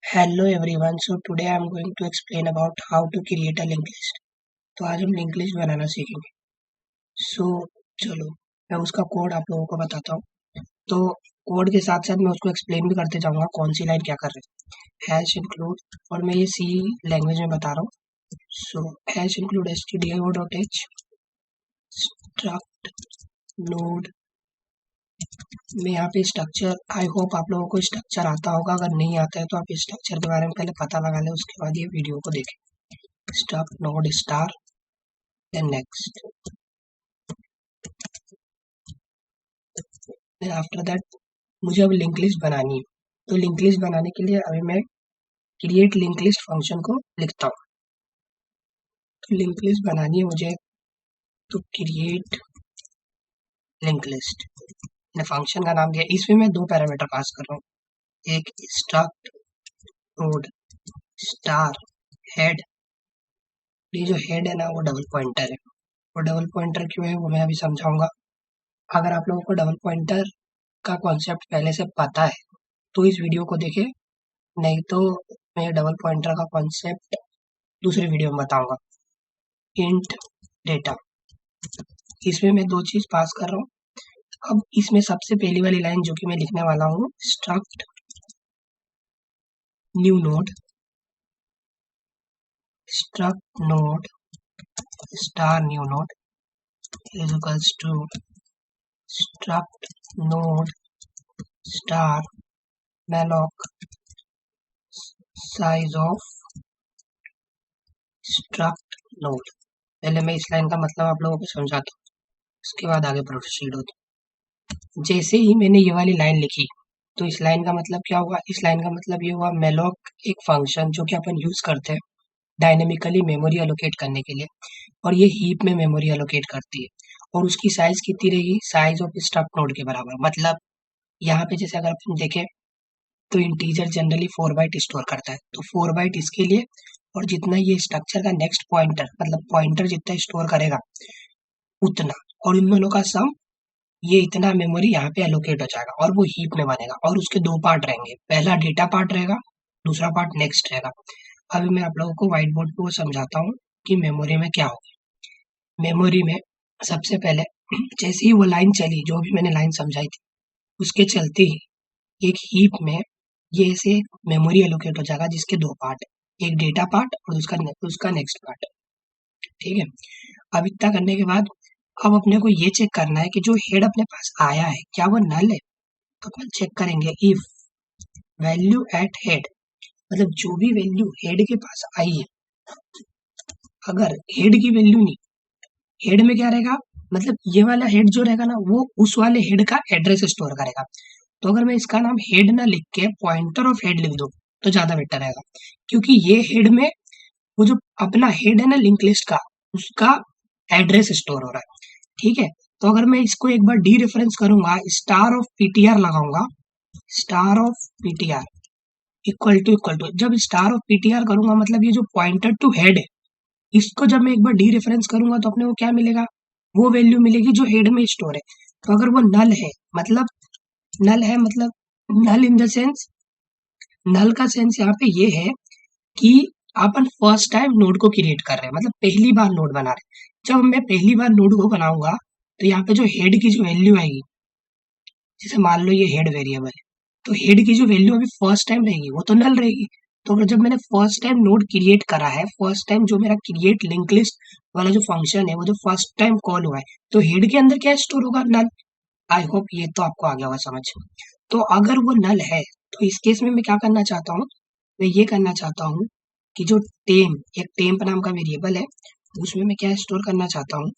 Hello everyone. So today I'm going to explain about how to create a linked list. तो आज हम link list बनाना सीखेंगे. सो चलो मैं उसका कोड आप लोगों को बताता हूँ. तो कोड के साथ साथ मैं उसको एक्सप्लेन भी करते जाऊंगा कौन सी लाइन क्या कर रहे हैं. हैश इंक्लूड और मैं ये सी लैंग्वेज में बता रहा हूँ. So hash include stdio.h struct node में यहाँ पे स्ट्रक्चर. आई होप आप लोगों को स्ट्रक्चर आता होगा. अगर नहीं आता है तो आप स्ट्रक्चर के बारे में पहले पता लगा लें, उसके बाद ये वीडियो को देखें. struct node star then next then after that मुझे अब लिंक लिस्ट बनानी है. तो लिंक लिस्ट बनाने के लिए अभी मैं क्रिएट लिंक लिस्ट फंक्शन को लिखता हूँ. तो लिंक लिस्ट बनानी है मुझे, तो क्रिएट लिंक लिस्ट मैंने फंक्शन का नाम दिया. इसमें मैं दो पैरामीटर पास कर रहा हूँ. एक struct node star head. ये जो हेड है ना वो डबल पॉइंटर है. वो डबल पॉइंटर क्यों है वो मैं अभी समझाऊंगा. अगर आप लोगों को डबल पॉइंटर का कॉन्सेप्ट पहले से पता है तो इस वीडियो को देखें, नहीं तो मैं डबल पॉइंटर का कॉन्सेप्ट दूसरे वीडियो में बताऊंगा. इंट डेटा, इसमें मैं दो चीज पास कर रहा हूँ. अब इसमें सबसे पहली वाली लाइन जो कि मैं लिखने वाला हूँ, struct new node struct node star new node is equals to struct node star malloc size of struct node. पहले मैं इस लाइन का मतलब आप लोगों को समझाता हूँ, उसके बाद आगे प्रोसीड होता हूँ. जैसे ही मैंने ये वाली लाइन लिखी तो इस लाइन का मतलब क्या हुआ. इस लाइन का मतलब ये हुआ malloc एक फंक्शन जो कि अपन यूज करते हैं डायनेमिकली मेमोरी एलोकेट करने के लिए, और ये हीप में मेमोरी एलोकेट करती है. और उसकी साइज कितनी रहेगी, साइज ऑफ स्ट्रक्ट नोड के बराबर. मतलब यहाँ पे जैसे अगर अपन देखें तो इंटीजर जनरली 4 बाइट स्टोर करता है, तो 4 बाइट इसके लिए, और जितना ये स्ट्रक्चर का नेक्स्ट पॉइंटर मतलब पॉइंटर जितना स्टोर करेगा उतना, और इन दोनों का सम ये इतना मेमोरी यहाँ पे एलोकेट हो जाएगा और वो हीप में बनेगा. और उसके दो पार्ट रहेंगे, पहला डेटा पार्ट रहेगा, दूसरा पार्ट नेक्स्ट रहेगा. अभी मैं आप लोगों को व्हाइट बोर्ड पे वो समझाता हूँ कि मेमोरी में क्या होगा. मेमोरी में सबसे पहले जैसे ही वो लाइन चली, जो भी मैंने लाइन समझाई थी, उसके चलते ही एक हीप में ये ऐसे मेमोरी एलोकेट हो जाएगा जिसके दो पार्ट, एक डेटा पार्ट और उसका नेक्स्ट पार्ट. ठीक है. अब इतना करने के बाद अब अपने को ये चेक करना है कि जो हेड अपने पास आया है क्या वो नल है. तो अपन चेक करेंगे इफ वैल्यू एट हेड, मतलब जो भी वैल्यू हेड के पास आई है, अगर हेड की वैल्यू नहीं, हेड में क्या रहेगा, मतलब ये वाला हेड जो रहेगा ना वो उस वाले हेड का एड्रेस स्टोर करेगा. तो अगर मैं इसका नाम हेड ना लिख के पॉइंटर ऑफ हेड लिख दूं तो ज्यादा बेटर रहेगा, क्योंकि ये हेड में वो जो अपना हेड है ना लिंक लिस्ट का, उसका एड्रेस स्टोर हो रहा है. ठीक है. तो अगर मैं इसको एक बार डी रेफरेंस करूंगा, स्टार ऑफ पीटीआर लगाऊंगा, star of PTR equal to जब स्टार ऑफ पीटीआर करूंगा मतलब ये जो पॉइंटर टू हेड है, इसको जब मैं एक बार डी रेफरेंस करूंगा तो अपने को क्या मिलेगा, वो वैल्यू मिलेगी जो हेड में स्टोर है. तो अगर वो नल है मतलब नल इन द सेंस, नल का सेंस यहाँ पे ये है कि अपन फर्स्ट टाइम नोड को क्रिएट कर रहे हैं, मतलब पहली बार नोड बना रहे हैं. जब मैं पहली बार नोड को बनाऊंगा तो यहाँ पे जो हेड की जो वैल्यू आएगी, जैसे मान लो ये हेड वेरिएबल है, तो हेड की जो वैल्यू अभी फर्स्ट टाइम रहेगी वो तो नल रहेगी. तो अगर जब मैंने फर्स्ट टाइम नोड क्रिएट करा है, फर्स्ट टाइम जो मेरा क्रिएट लिंक लिस्ट वाला जो फंक्शन है वो जो फर्स्ट टाइम कॉल हुआ है, तो हेड के अंदर क्या स्टोर होगा, नल. आई होप ये तो आपको आ गया होगा समझ. तो अगर वो नल है तो इस केस में मैं क्या करना चाहता हूँ, मैं ये करना चाहता हूँ कि जो एक टेम्प नाम का वेरिएबल है, उसमें मैं क्या स्टोर करना चाहता हूँ,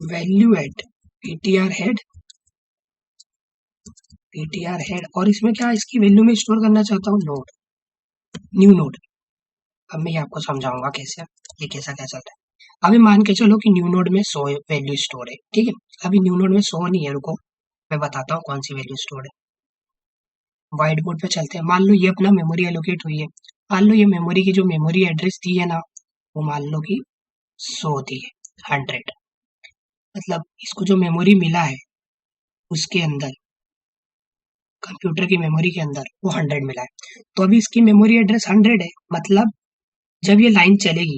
वैल्यू एट पीटीआर हेड, और इसमें क्या इसकी वैल्यू में स्टोर करना चाहता हूँ नोड, न्यू नोड. अब मैं ये आपको समझाऊंगा कैसे, ये कैसा क्या चल रहा है. अभी मान के चलो कि न्यू नोड में 100 वैल्यू स्टोर है. ठीक है. अभी न्यू नोड में 100 नहीं है, रुको मैं बताता हूँ कौन सी वैल्यू स्टोर है. व्हाइट बोर्ड पे चलते हैं. मान लो ये अपना मेमोरी एलोकेट हुई है, मान लो ये मेमोरी की जो मेमोरी एड्रेस दी है ना, वो मान लो कि 100 दी है, 100. मतलब इसको जो मेमोरी मिला है उसके अंदर कंप्यूटर की मेमोरी के अंदर वो 100 मिला है। तो अभी इसकी मेमोरी एड्रेस 100 है, मतलब जब ये लाइन चलेगी,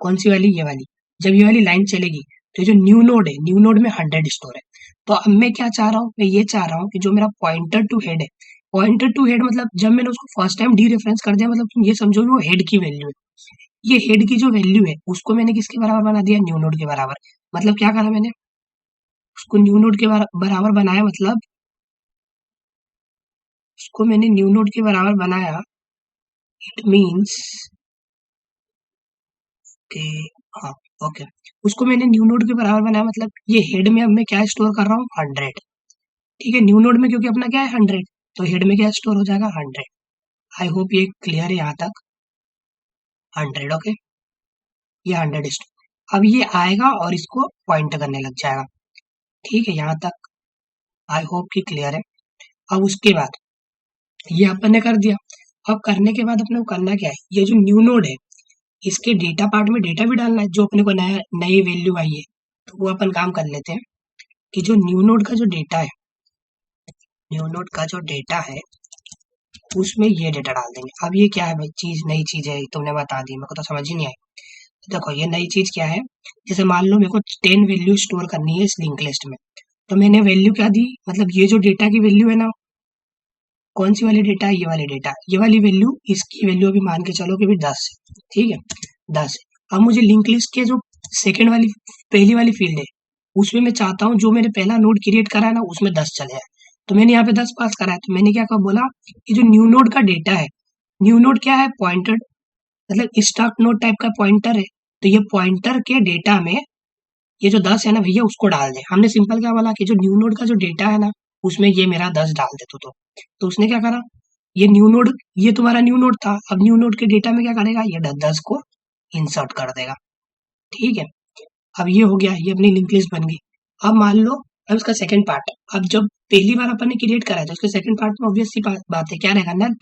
कौन सी वाली, ये वाली, जब ये वाली लाइन चलेगी तो ये जो न्यू नोड है, न्यू नोड में 100 स्टोर है। तो अब मैं क्या चाह रहा हूँ, मैं ये चाह रहा हूँ कि जो मेरा पॉइंटर टू हेड है, पॉइंटर टू हेड मतलब जब मैंने उसको फर्स्ट टाइम डी रेफरेंस कर दिया, मतलब तुम ये समझो कि वो हेड की वैल्यू है। ये हेड की जो वैल्यू है उसको मैंने किसके बराबर बना दिया, न्यू नोड के बराबर। मतलब क्या करा मैंने, उसको न्यू नोड के बराबर बनाया, मतलब उसको मैंने न्यू नोड के बराबर बनाया। इट मीन्स कि हाँ, ओके, उसको मैंने न्यू नोड के बराबर बनाया, मतलब ये हेड में अब मैं क्या स्टोर कर रहा हूँ, 100। ठीक है, न्यू नोड में क्योंकि अपना क्या है 100, तो हेड में क्या स्टोर हो जाएगा, 100। आई होप ये क्लियर है यहाँ तक, 100, ओके, ये 100 स्टोर। अब ये आएगा और इसको पॉइंट करने लग जाएगा। ठीक है, यहाँ तक आई होप कि क्लियर है। अब उसके बाद ये अपन ने कर दिया। अब करने के बाद अपने को करना क्या है, ये जो न्यू नोड है इसके डेटा पार्ट में डेटा भी डालना है, जो अपने को नया नई वैल्यू आई है। तो वो अपन काम कर लेते हैं कि जो न्यू नोड का जो डेटा है, न्यू नोड का जो डेटा है उसमें ये डेटा डाल देंगे। अब ये क्या है भाई, चीज नई चीज है, तुमने बता दी, मेरे को तो समझ ही नहीं आई। तो देखो ये नई चीज क्या है, जैसे मान लो मेरे को 10 वैल्यू स्टोर करनी है इस लिंक लिस्ट में, तो मैंने वैल्यू क्या दी, मतलब ये जो डेटा की वैल्यू है ना, कौन सी वाली डेटा है, ये वाली डेटा, ये वाली वैल्यू, इसकी वैल्यू अभी मान के चलो कि भी 10 है। ठीक है, 10 है। अब मुझे लिंक लिस्ट के जो सेकेंड वाली, पहली वाली फील्ड है, उसमें मैं चाहता हूँ जो मैंने पहला नोड क्रिएट करा है ना उसमें 10 चले जाए। तो मैंने यहाँ पे 10 पास करा है, तो मैंने क्या कहा, बोला कि जो न्यू नोड का डेटा है, न्यू नोड क्या है, पॉइंटर, मतलब स्टार्ट नोड टाइप का पॉइंटर है। तो ये पॉइंटर के डेटा में ये जो 10 है ना भैया, उसको डाल दे। हमने सिंपल क्या बोला कि जो न्यू नोड का जो डेटा है ना उसमें ये मेरा 10 डाल दे तो उसने क्या करा, ये न्यू नोड, ये तुम्हारा न्यू नोड था, अब न्यू नोड के डेटा में क्या करेगा, ये 10 को इंसर्ट कर देगा। ठीक है, अब ये हो गया, ये अपनी लिंक लिस्ट बन गई। अब मान लो, अब इसका सेकंड पार्ट, अब जब पहली बार अपन ने क्रिएट करा है तो इसके सेकंड पार्ट में ऑब्वियस सी बात है, क्या रहेगा, नल।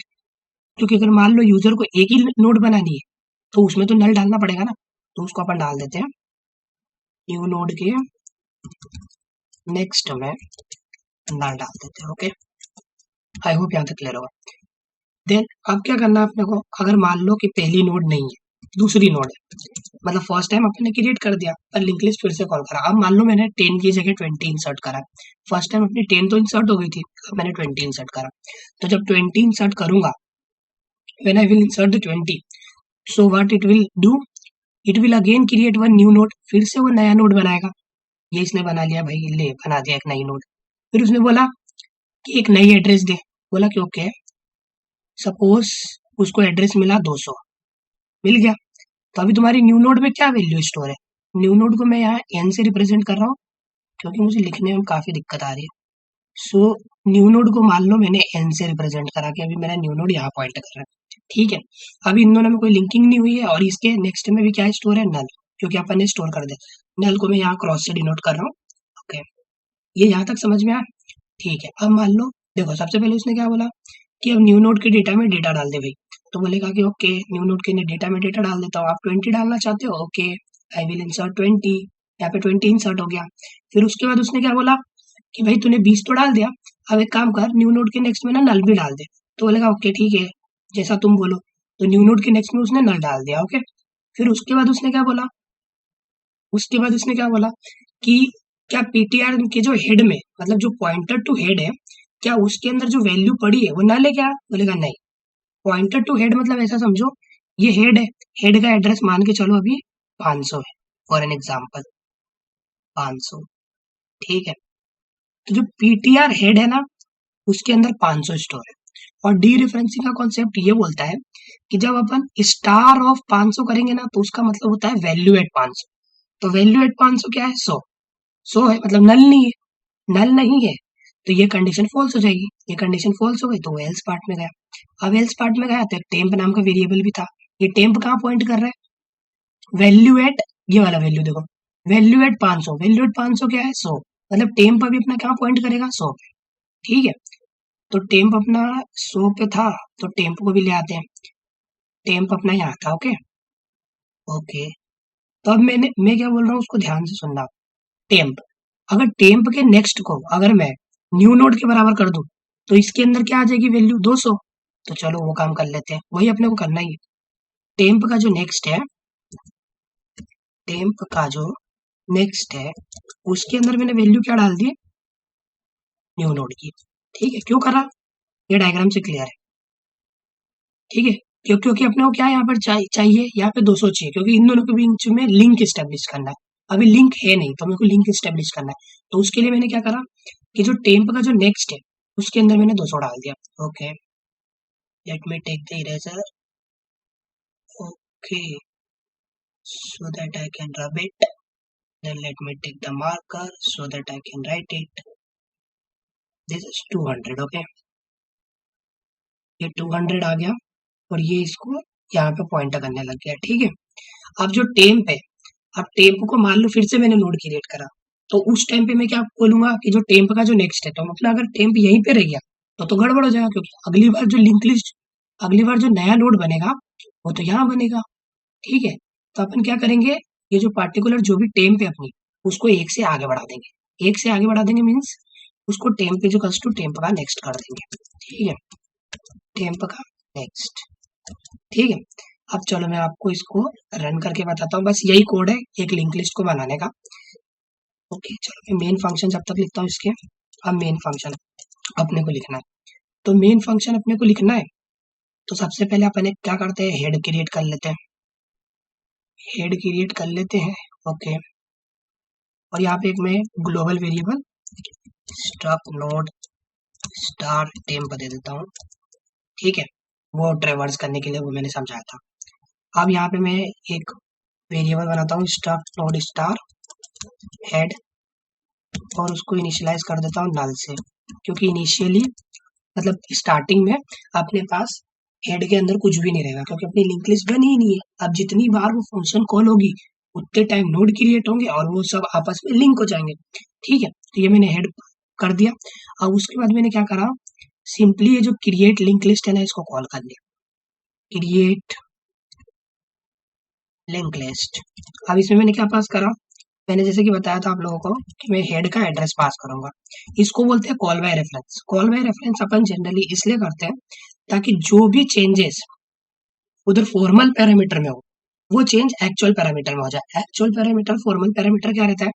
क्योंकि अगर मान लो यूजर को एक ही नोड बनानी है तो उसमें तो नल डालना पड़ेगा ना, तो उसको अपन डाल देते हैं न्यू नोड के नेक्स्ट में नल डाल देते हैं। ओके, आई होप यहाँ तक क्लियर होगा। देन अब क्या करना है अपने को, अगर मान लो कि पहली नोड नहीं है, दूसरी नोड है, मतलब फर्स्ट टाइम अपने क्रिएट कर दिया पर लिंक लिस्ट फिर से कॉल करा। अब मान लो मैंने 10 की जगह 20 इंसर्ट करा, फर्स्ट टाइम अपनी 10 तो इंसर्ट हो गई थी, अब मैंने 20 इंसर्ट करा। तो जब 20 इंसर्ट करूंगा, when I will insert the 20, so what it will do, it will again create one new node, फिर से वो नया नोड बनाएगा। ये इसने बना लिया भाई, ले बना दिया एक नई नोड। फिर उसने बोला कि एक नई एड्रेस दे, बोला कि ओके, सपोज उसको एड्रेस मिला 200, मिल गया। तो अभी तुम्हारी न्यू नोड में क्या वैल्यू स्टोर है, न्यू नोड को मैं यहाँ एन से रिप्रेजेंट कर रहा हूँ क्योंकि मुझे लिखने में काफी दिक्कत आ रही है। सो न्यू नोड को मान लो मैंने एन से रिप्रेजेंट करा के अभी मेरा न्यू नोड यहाँ पॉइंट कर रहा है। ठीक है, अभी इन दोनों में कोई लिंकिंग नहीं हुई है और इसके नेक्स्ट में भी क्या स्टोर है, नल, क्योंकि अपन ने स्टोर कर दिया। नल को मैं यहाँ क्रॉस से डिनोट कर रहा हूँ। ओके, ये यहाँ तक समझ में आया। ठीक है, अब मान लो, देखो सबसे पहले उसने क्या बोला कि अब न्यू नोड के डेटा में डेटा डाल दे भाई। तो बोलेगा कि ओके, न्यू नोड के डेटा में डेटा डाल देता हूँ, आप 20 डालना चाहते हो, ओके, आई विल इंसर्ट 20, यहाँ पे 20 इंसर्ट हो गया। फिर उसके बाद उसने क्या बोला कि भाई तूने 20 तो डाल दिया, अब एक काम कर, न्यू नोड के नेक्स्ट में ना नल भी डाल दे। तो बोलेगा ओके ठीक है, जैसा तुम बोलो। तो न्यू नोड के नेक्स्ट में उसने नल डाल दिया। ओके, फिर उसके बाद उसने क्या बोला, उसके बाद उसने क्या बोला कि क्या पीटीआर के जो हेड में, मतलब जो पॉइंटर टू हेड है, क्या उसके अंदर जो वैल्यू पड़ी है वो नल है क्या, बोलेगा नहीं। पॉइंटर टू हेड मतलब ऐसा समझो, ये हेड है, हेड का एड्रेस मान के चलो अभी 500 है, फॉर एन एग्जाम्पल 500। ठीक है, तो जो पीटीआर हेड है ना उसके अंदर 500 स्टोर है। और डी रेफरेंसिंग का कॉन्सेप्ट ये बोलता है कि जब अपन स्टार ऑफ 500 करेंगे ना तो उसका मतलब होता है वैल्यू एट 500। तो वैल्यू एट 500 क्या है, 100। 100 है मतलब नल नहीं है, नल नहीं है, तो ये कंडीशन फॉल्स हो जाएगी। ये कंडीशन फॉल्स हो गई तो वो एल्स पार्ट में गया। अब एल्स पार्ट में गया तो एक टेम्प नाम का वेरिएबल भी था। ये टेम्प कहाँ पॉइंट कर रहा है, वैल्यू एट, ये वाला वैल्यू देखो, वैल्यू एट 500, वैल्यू एट 500 क्या है, 100, मतलब टेम्प अभी अपना कहाँ पॉइंट करेगा, 100 पे। ठीक है, तो टेम्प अपना 100 पे था, तो टेम्प को भी ले आते हैं। टेम्प अपना यहाँ था। ओके, ओके, तो अब मैं क्या बोल रहा हूँ उसको ध्यान से सुनना। टेम्प, अगर टेम्प के नेक्स्ट को अगर मैं न्यू नोड के बराबर कर दूं तो इसके अंदर क्या आ जाएगी वैल्यू 200। तो चलो वो काम कर लेते हैं, वही अपने को करना ही है। टेम्प का जो नेक्स्ट है, टेम्प का जो नेक्स्ट है उसके अंदर मैंने वैल्यू क्या डाल दी, न्यू नोड की। ठीक है, क्यों करा, ये डायग्राम से क्लियर है। ठीक है, क्योंकि अपने को क्या यहाँ पर चाहिए, यहाँ पे 200 चाहिए, क्योंकि इन दोनों के बीच में लिंक स्टेब्लिश करना है। अभी लिंक है नहीं, तो मेरे को लिंक स्टेब्लिश करना है। तो उसके लिए मैंने क्या करा कि जो टेम्प का जो नेक्स्ट है उसके अंदर मैंने 200 डाल दिया। Okay, let me take the eraser. Okay, so that I can rub it. Then let me take the marker so that I can write it. This is 200. Okay, ये 200 आ गया और ये इसको यहाँ पे पॉइंट करने लग गया। ठीक है, अब जो टेम्प है, अब टेम्प को मान लो फिर से मैंने नोड क्रिएट करा, तो उस टाइम पे मैं क्या बोलूंगा कि जो टेम्प का जो नेक्स्ट है, तो मतलब अगर टेम्प यहीं पे रह गया तो गड़बड़ हो जाएगा, क्योंकि अगली बार जो लिंक लिस्ट, अगली बार जो नया नोड बनेगा वो तो यहाँ बनेगा। ठीक है, तो अपन क्या करेंगे, ये जो पार्टिकुलर जो भी टेम्प है अपनी, उसको एक से आगे बढ़ा देंगे। एक से आगे बढ़ा देंगे मीन्स उसको टेम्प पे जो कस टू टेम्प का नेक्स्ट कर देंगे। ठीक है, टेम्प का नेक्स्ट। ठीक है, अब चलो मैं आपको इसको रन करके बताता हूँ। बस यही कोड है एक लिंक लिस्ट को बनाने का। ओके, चलो मैं मेन फंक्शन जब तक लिखता हूँ इसके। अब मेन फंक्शन अपने को लिखना है, तो मेन फंक्शन अपने को लिखना है, तो सबसे पहले अपन एक क्या करते हैं, हेड क्रिएट कर लेते हैं। हेड क्रिएट कर लेते हैं। ओके, और यहाँ पे एक मैं global variable struct node star temp दे देता हूँ। ठीक है, वो ट्रेवर्स करने के लिए वो मैंने समझाया था। अब यहाँ पे मैं एक वेरिएबल बनाता हूँ स्टक नोड स्टार हेड, और उसको इनिशियलाइज कर देता हूँ नल से, क्योंकि इनिशियली मतलब स्टार्टिंग में अपने पास हेड के अंदर कुछ भी नहीं रहेगा, क्योंकि अपनी लिंक लिस्ट बनी ही नहीं है। अब जितनी बार वो फंक्शन कॉल होगी उतने टाइम नोड क्रिएट होंगे और वो सब आपस में लिंक हो जाएंगे। ठीक है, तो ये मैंने हेड कर दिया। अब उसके बाद मैंने क्या करा, सिंपली ये जो क्रिएट लिंक लिस्ट है ना, इसको कॉल कर लिया, क्रिएट लिंक लिस्ट। अब इसमें मैंने क्या पास करा, मैंने जैसे कि बताया था आप लोगों को कि मैं हेड का एड्रेस पास करूंगा। इसको बोलते हैं call by reference. Call by reference upon generally इसलिए करते हैं ताकि जो भी चेंजेस उधर फॉर्मल पैरामीटर में हो वो चेंज एक्चुअल पैरामीटर में हो जाए। एक्चुअल पैरामीटर फॉर्मल पैरामीटर क्या रहता है,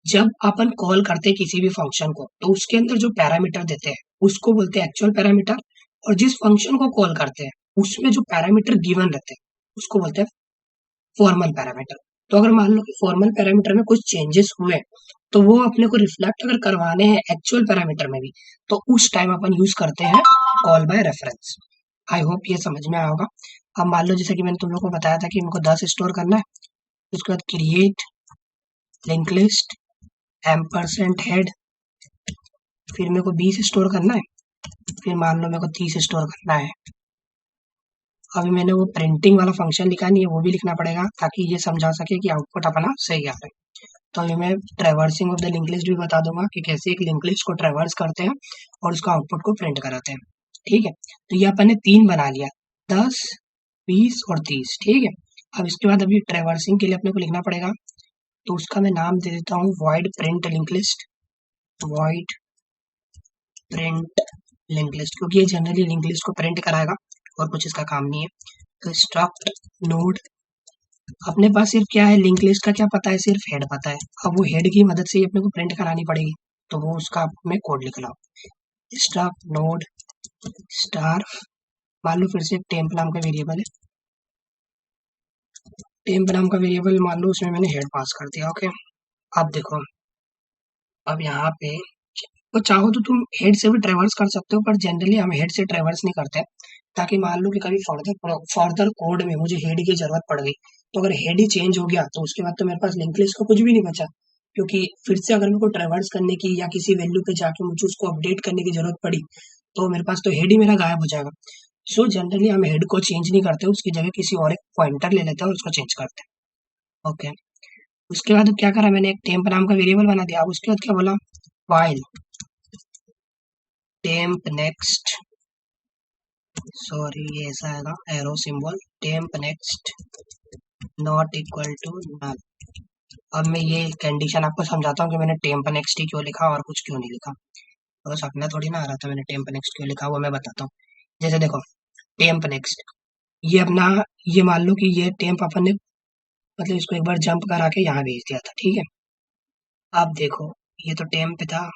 जब अपन कॉल करते हैं किसी भी फंक्शन को तो उसके अंदर जो पैरामीटर देते हैं उसको बोलते हैं एक्चुअल पैरामीटर, और जिस फंक्शन को कॉल करते हैं उसमें जो पैरामीटर गिवन रहते हैं उसको बोलते हैं फॉर्मल पैरामीटर। तो अगर मान लो कि फॉर्मल पैरामीटर में कुछ चेंजेस हुए तो वो अपने को रिफ्लेक्ट अगर करवाने हैं एक्चुअल पैरामीटर में भी, तो उस टाइम अपन यूज करते हैं call by reference. I hope ये समझ में आया होगा। अब मान लो जैसे कि मैंने तुम लोग को बताया था कि इनको 10 स्टोर करना है, उसके बाद create link list ampersand head, फिर मेरे को 20 स्टोर करना है, फिर मान लो मेरे को 30 स्टोर करना है। अभी मैंने वो प्रिंटिंग वाला फंक्शन लिखा नहीं है, वो भी लिखना पड़ेगा ताकि ये समझा सके कि आउटपुट अपना सही आ रहा है। तो अभी मैं traversing of the link list भी बता दूंगा कि कैसे एक लिंक लिस्ट को ट्रेवर्स करते हैं और उसका आउटपुट को प्रिंट कराते हैं। ठीक है, तो ये अपन ने 3 बना लिया, 10, 20 और 30। ठीक है, अब इसके बाद अभी ट्रेवर्सिंग के लिए अपने को लिखना पड़ेगा, तो उसका मैं नाम दे देता हूँ void print link list, void print link list, क्योंकि ये जनरली लिंक लिस्ट को प्रिंट कराएगा और कुछ इसका काम नहीं है। तो स्ट्रक्ट नोड, अपने पास सिर्फ क्या है, लिंक लिस्ट का क्या पता है, सिर्फ हेड पता है। अब वो हेड की मदद से ही अपने को प्रिंट करानी पड़ेगी, तो वो उसका मैं कोड लिख रहा हूँ। स्ट्रक्ट नोड स्टार, मान लो फिर से टेम्प नाम का वेरिएबल है, टेम्प नाम का वेरिएबल मान लो उसमें मैंने हेड पास कर दिया। ओके, अब देखो, अब यहाँ पे तो चाहो तो तुम हेड से भी ट्रेवर्स कर सकते हो, पर जनरली हम हेड से ट्रेवर्स नहीं करते, ताकि मान लो कि कभी फर्दर कोड में मुझे हेड की जरूरत पड़ गई, तो अगर हेड ही चेंज हो गया तो उसके बाद तो मेरे पास लिंक लिस्ट का कुछ भी नहीं बचा, क्योंकि फिर से अगर मेरे को ट्रेवर्स करने की या किसी वैल्यू पे जाके मुझे उसको अपडेट करने की जरूरत पड़ी तो मेरे पास तो हेड ही मेरा गायब हो जाएगा। सो जनरली हम हेड को चेंज नहीं करते, उसकी जगह किसी और एक पॉइंटर ले लेते हैं और उसको चेंज करते हैं। ओके, उसके बाद क्या करा, मैंने एक टेम्प नाम का वेरिएबल बना दिया। अब उसके बाद क्या बोला, वाइल टेम्प नेक्स्ट, सॉरी ये ऐसा आएगा arrow symbol, temp next not equal to null. अब मैं ये कंडीशन आपको समझाता हूँ कि मैंने टेम्प नेक्स्ट ही क्यों लिखा और कुछ क्यों नहीं लिखा। बस अपना थोड़ी ना आ रहा था, मैंने टेम्प नेक्स्ट क्यों लिखा हुआ मैं बताता हूँ। जैसे देखो टेम्प नेक्स्ट, ये अपना, ये मान लो कि ये टेम्प अपन ने मतलब इसको एक बार जंप करा के यहाँ भेज दिया था, ठीक है। अब देखो ये तो टेम्प था,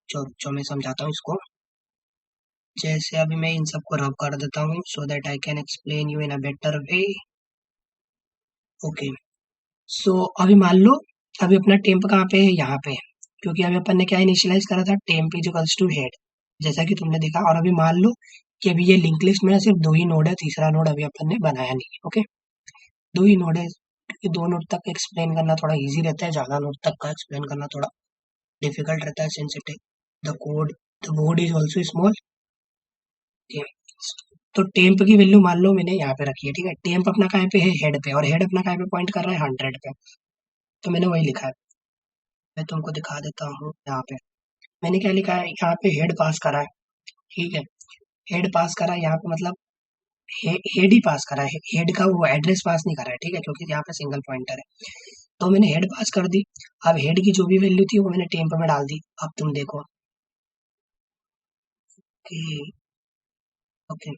जो मैं समझाता हूँ इसको। जैसे अभी मैं इन सबको रब कर देता हूँ so that I can explain you in a better way. Okay, so अभी मान लो अभी अपना टेम्प कहाँ पे है, यहाँ पे है, क्योंकि अभी अपन ने क्या इनिशियलाइज करा था, temp is equals to head, जैसा कि तुमने देखा। और अभी मान लो कि अभी ये लिंक लिस्ट में ना सिर्फ 2 ही नोड है, तीसरा नोड अभी अपन ने बनाया नहीं है। ओके, 2 ही नोड है, क्योंकि 2 नोड तक एक्सप्लेन करना थोड़ा इजी रहता है, ज्यादा नोड तक का एक्सप्लेन करना थोड़ा डिफिकल्ट रहता है, since the code is also small. तो टेम्प की वैल्यू मान लो मैंने यहाँ पे रखी है, ठीक है। टेम्प अपना कहाँ पे है, हेड पे, और हेड अपना कहाँ पे पॉइंट कर रहा है, 100 पे। तो मैंने वही लिखा है, मैं तुमको दिखा देता हूँ। यहाँ पे मैंने क्या लिखा है, यहाँ पे हेड पास करा है, ठीक है। हेड पास करा है यहाँ पे, मतलब हेड ही पास करा है, हेड का वो एड्रेस पास नहीं करा है, ठीक है, क्योंकि यहाँ पे सिंगल पॉइंटर है। तो मैंने हेड पास कर दी। अब हेड की जो भी वैल्यू थी वो मैंने टेम्प में डाल दी। अब तुम देखो कि ओके,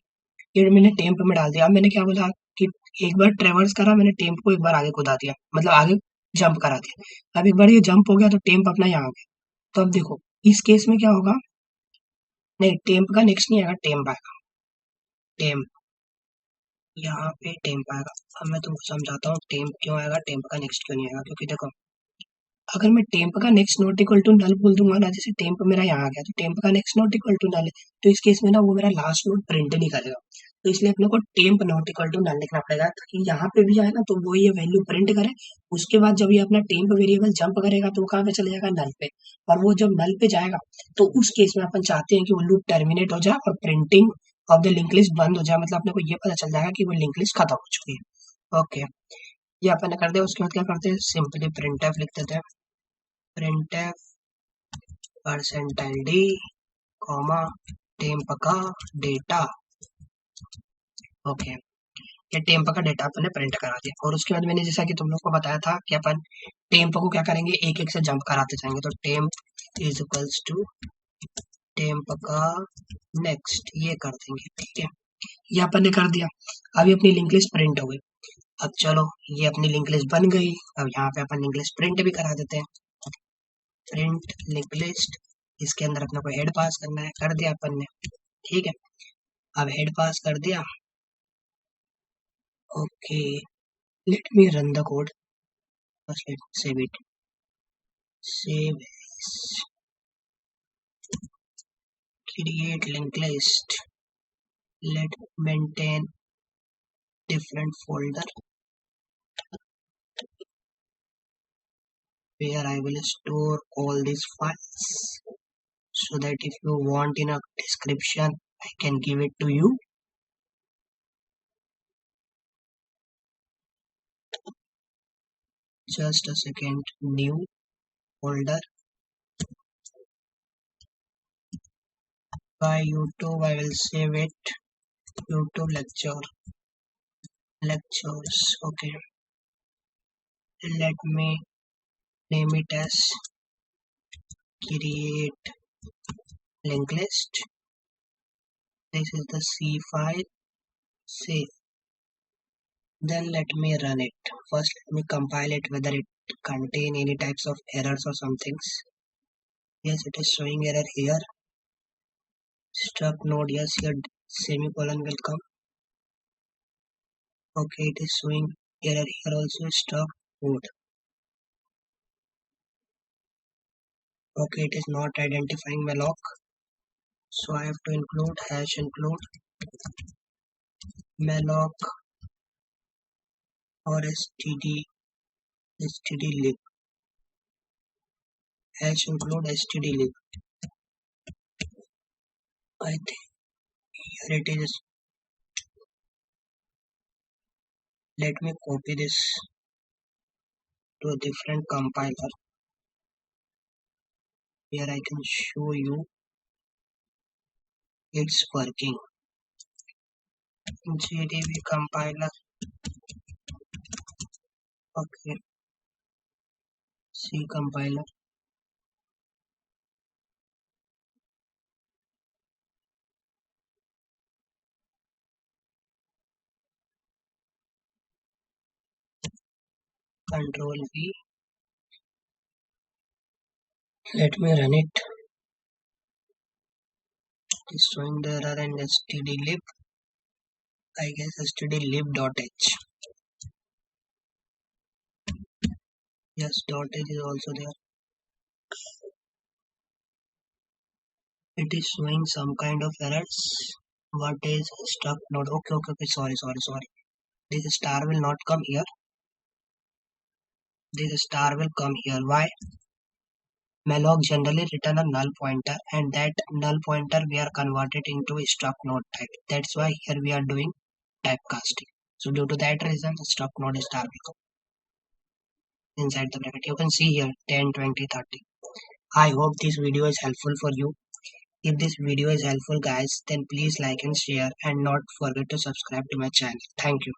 ये मैंने टेम्प में डाल दिया। अब मैंने क्या बोला कि एक बार ट्रेवर्स करा मैंने, टेम्प को एक बार आगे कूदा दिया, मतलब आगे जंप करा दिया। अब एक बार ये जंप हो गया तो टेम्प अपना यहाँ आ गया। तो अब देखो इस केस में क्या होगा, नहीं टेम्प का नेक्स्ट नहीं आएगा, टेम्प आएगा, टेम्प, यहाँ पे टेम्प आएगा। अब मैं तुमको समझाता हूँ टेम्प क्यों आएगा, टेम्प का नेक्स्ट क्यों नहीं आएगा। क्योंकि देखो अगर मैं टेम्प का next not equal to null बोल दूंगा ना, जैसे टेम्प मेरा यहाँ आ गया तो टेम्प का next not equal to null है, तो इस केस में ना वो मेरा लास्ट नोट प्रिंट नहीं करेगा। तो इसलिए अपने को temp not equal to null लिखना पड़ेगा, ताकि यहाँ पे भी आए ना तो वो ये वैल्यू प्रिंट करे। उसके बाद जब ये अपना टेम्प वेरिएबल जंप करेगा तो वो कहाँ पे चले जाएगा, नल पे। और वो जब नल पे जाएगा तो उस केस में अपन चाहते हैं कि वो लूप टर्मिनेट हो जाए और printing of the link list बंद हो जाए, मतलब अपने को ये पता चल जाएगा कि वो लिंक लिस्ट खत्म हो चुकी है। ओके, ये अपन ने कर दिया। उसके बाद क्या करते हैं, सिंपली प्रिंट लिख देते हैं, printf percentile D comma temp का डेटा। ओके, ये टेम्प का डेटा अपन ने प्रिंट करा दिया। और उसके बाद मैंने जैसा कि तुम लोग को बताया था कि अपन टेम्प को क्या करेंगे, एक एक से जंप कराते जाएंगे। तो temp is equals to temp का नेक्स्ट, ये कर देंगे, ठीक है। ये अपन ने कर दिया। अभी अपनी लिंक लिस्ट प्रिंट हो गई। अब चलो ये अपनी लिंक लिस्ट बन गई। अब यहाँ पे अपन लिंक लिस्ट प्रिंट भी करा देते हैं, प्रिंट लिंक लिस्ट। इसके अंदर अपने को हेड पास करना है, कर दिया अपन ने, ठीक है। अब हेड पास कर दिया। Okay, let me run the code, first let me save it, save as, create linked list, let maintain different folder where I will store all these files, so that if you want in a description I can give it to you. Just a second, new folder, by YouTube I will save it, YouTube lectures. Okay, let me name it as create linked list. This is the C file, save. Then let me run it. First let me compile it whether it contain any types of errors or some things. Yes, it is showing error here. Struck node, yes, here semicolon will come. Okay, it is showing error here also, struck code. Okay, it is not identifying malloc, so I have to include hash include malloc or stdlib, hash include stdlib. I think here it is. Let me copy this to a different compiler where I can show you it's working. GDB compiler. Okay, C compiler. Control V. Let me run it. It is showing the error and stdlib. I guess stdlib.h. Yes, .h is also there. It is showing some kind of errors. What is struck node? Okay. Sorry. This star will not come here. This star will come here. Why? Malloc generally return a null pointer, and that null pointer we are converted into a struct node type. That's why here we are doing typecasting. So due to that reason, the struct node star will come inside the bracket. You can see here 10, 20, 30. I hope this video is helpful for you. If this video is helpful guys, then please like and share and not forget to subscribe to my channel. Thank you.